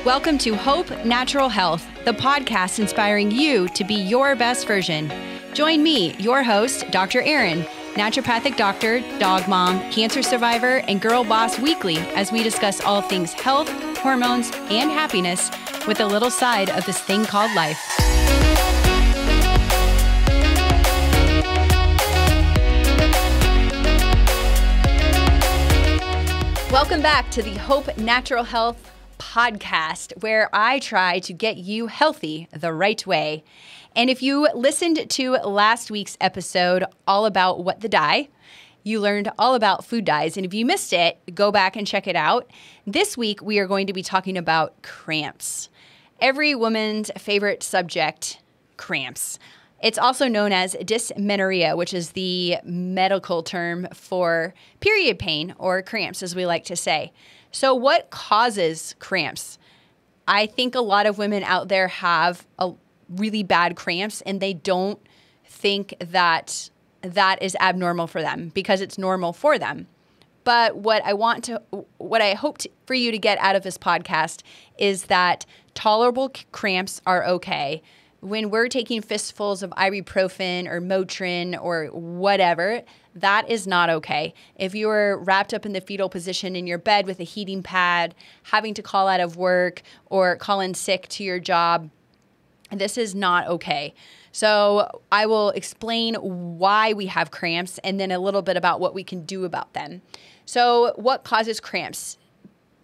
Welcome to Hope Natural Health, the podcast inspiring you to be your best version. Join me, your host, Dr. Erin, naturopathic doctor, dog mom, cancer survivor, and girl boss weekly as we discuss all things health, hormones, and happiness with a little side of this thing called life. Welcome back to the Hope Natural Health podcast, where I try to get you healthy the right way. And if you listened to last week's episode all about what the dye, you learned all about food dyes. And if you missed it, go back and check it out. This week, we are going to be talking about cramps. Every woman's favorite subject, cramps. It's also known as dysmenorrhea, which is the medical term for period pain or cramps, as we like to say. So what causes cramps? I think a lot of women out there have a really bad cramps, and they don't think that that is abnormal for them because it's normal for them. But what I hope for you to get out of this podcast is that tolerable cramps are okay. When we're taking fistfuls of ibuprofen or Motrin or whatever, that is not okay. If you're wrapped up in the fetal position in your bed with a heating pad, having to call out of work or call in sick to your job, this is not okay. So I will explain why we have cramps and then a little bit about what we can do about them. So what causes cramps?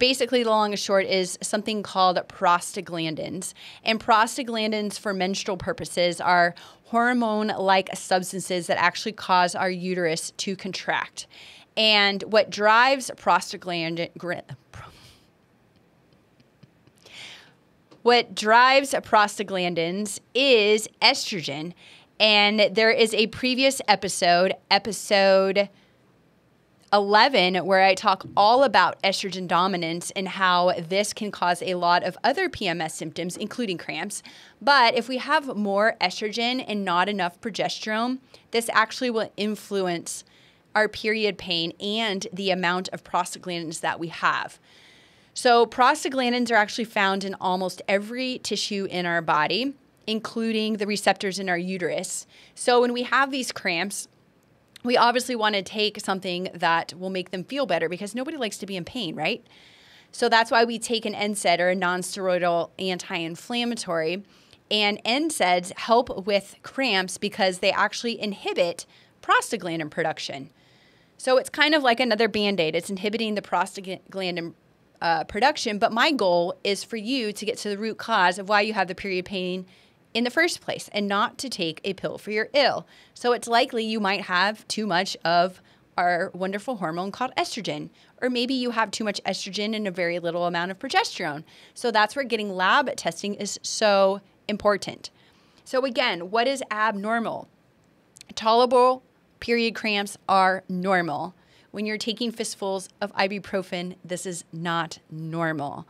Basically, the long and short is something called prostaglandins. And prostaglandins for menstrual purposes are hormone-like substances that actually cause our uterus to contract. And what drives prostaglandins is estrogen. And there is a previous episode 11, where I talk all about estrogen dominance and how this can cause a lot of other PMS symptoms, including cramps. But if we have more estrogen and not enough progesterone, this actually will influence our period pain and the amount of prostaglandins that we have. So prostaglandins are actually found in almost every tissue in our body, including the receptors in our uterus. So when we have these cramps, we obviously want to take something that will make them feel better because nobody likes to be in pain, right? So that's why we take an NSAID or a non-steroidal anti-inflammatory. And NSAIDs help with cramps because they actually inhibit prostaglandin production. So it's kind of like another Band-Aid. It's inhibiting the prostaglandin production. But my goal is for you to get to the root cause of why you have the period pain in the first place and not to take a pill for your ill. So it's likely you might have too much of our wonderful hormone called estrogen, or maybe you have too much estrogen and a very little amount of progesterone. So that's where getting lab testing is so important. So again, what is abnormal? Tolerable period cramps are normal. When you're taking fistfuls of ibuprofen, this is not normal.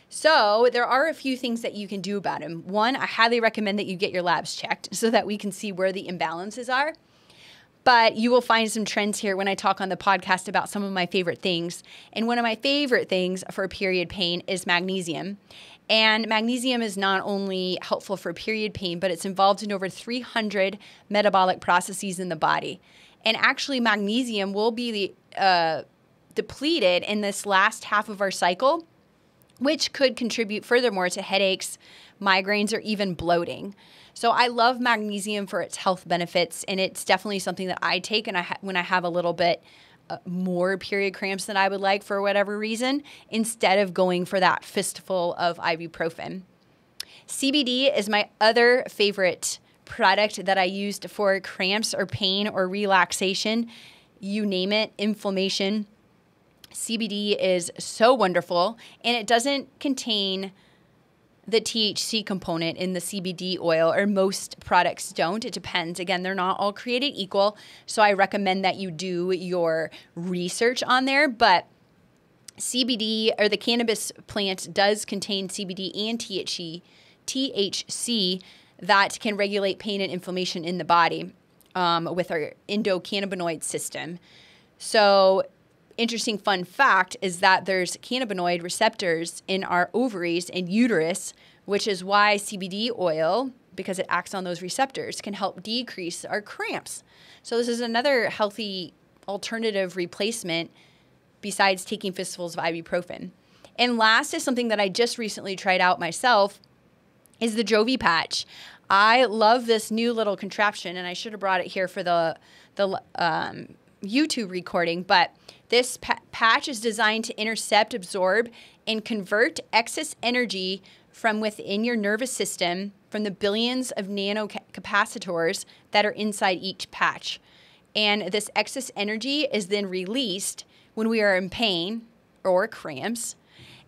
So there are a few things that you can do about them. One, I highly recommend that you get your labs checked so that we can see where the imbalances are. But you will find some trends here when I talk on the podcast about some of my favorite things. And one of my favorite things for period pain is magnesium. And magnesium is not only helpful for period pain, but it's involved in over 300 metabolic processes in the body. And actually, magnesium will be depleted in this last half of our cycle, which could contribute furthermore to headaches, migraines, or even bloating. So I love magnesium for its health benefits, and it's definitely something that I take when I have a little bit more period cramps than I would like for whatever reason, instead of going for that fistful of ibuprofen. CBD is my other favorite product that I used for cramps or pain or relaxation, you name it, inflammation. CBD is so wonderful, and it doesn't contain the THC component in the CBD oil, or most products don't. It depends. Again, they're not all created equal, so I recommend that you do your research on there. But CBD, or the cannabis plant, does contain CBD and THC that can regulate pain and inflammation in the body with our endocannabinoid system. So interesting fun fact is that there's cannabinoid receptors in our ovaries and uterus, which is why CBD oil, because it acts on those receptors, can help decrease our cramps. So this is another healthy alternative replacement besides taking fistfuls of ibuprofen. And last is something that I just recently tried out myself, is the Jovi Patch. I love this new little contraption, and I should have brought it here for the YouTube recording, but this patch is designed to intercept, absorb, and convert excess energy from within your nervous system from the billions of nanocapacitors that are inside each patch. And this excess energy is then released when we are in pain or cramps.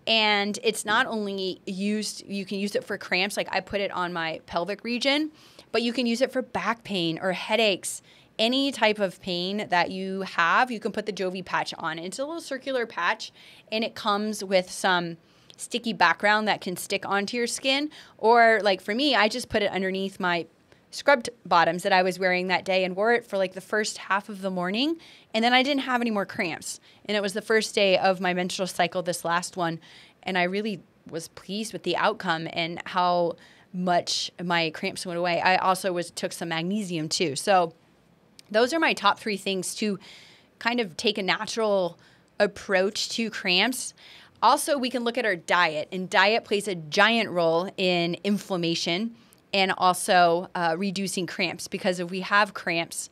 And it's not only used, you can use it for cramps, like I put it on my pelvic region, but you can use it for back pain or headaches. Any type of pain that you have, you can put the Jovi Patch on. It's a little circular patch, and it comes with some sticky background that can stick onto your skin. Or like for me, I just put it underneath my scrubbed bottoms that I was wearing that day and wore it for like the first half of the morning. And then I didn't have any more cramps. And it was the first day of my menstrual cycle, this last one. And I really was pleased with the outcome and how much my cramps went away. I also took some magnesium too. So those are my top 3 things to kind of take a natural approach to cramps. Also, we can look at our diet, and diet plays a giant role in inflammation and also reducing cramps, because if we have cramps,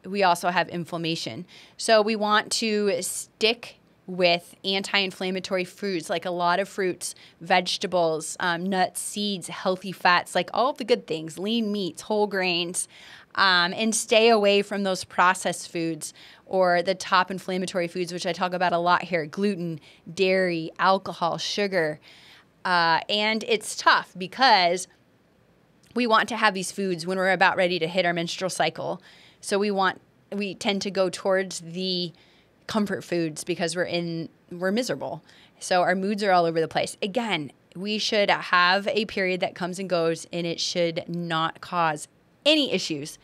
we also have inflammation. So we want to stick with anti-inflammatory foods, like a lot of fruits, vegetables, nuts, seeds, healthy fats, like all of the good things, lean meats, whole grains, and stay away from those processed foods or the top inflammatory foods, which I talk about a lot here: gluten, dairy, alcohol, sugar. And it's tough because we want to have these foods when we're about ready to hit our menstrual cycle. So we tend to go towards the comfort foods because we're miserable. So our moods are all over the place. Again, we should have a period that comes and goes, and it should not cause any issues.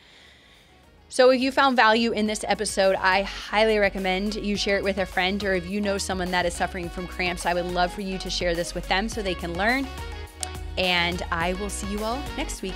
So if you found value in this episode, I highly recommend you share it with a friend, or if you know someone that is suffering from cramps, I would love for you to share this with them so they can learn. And I will see you all next week.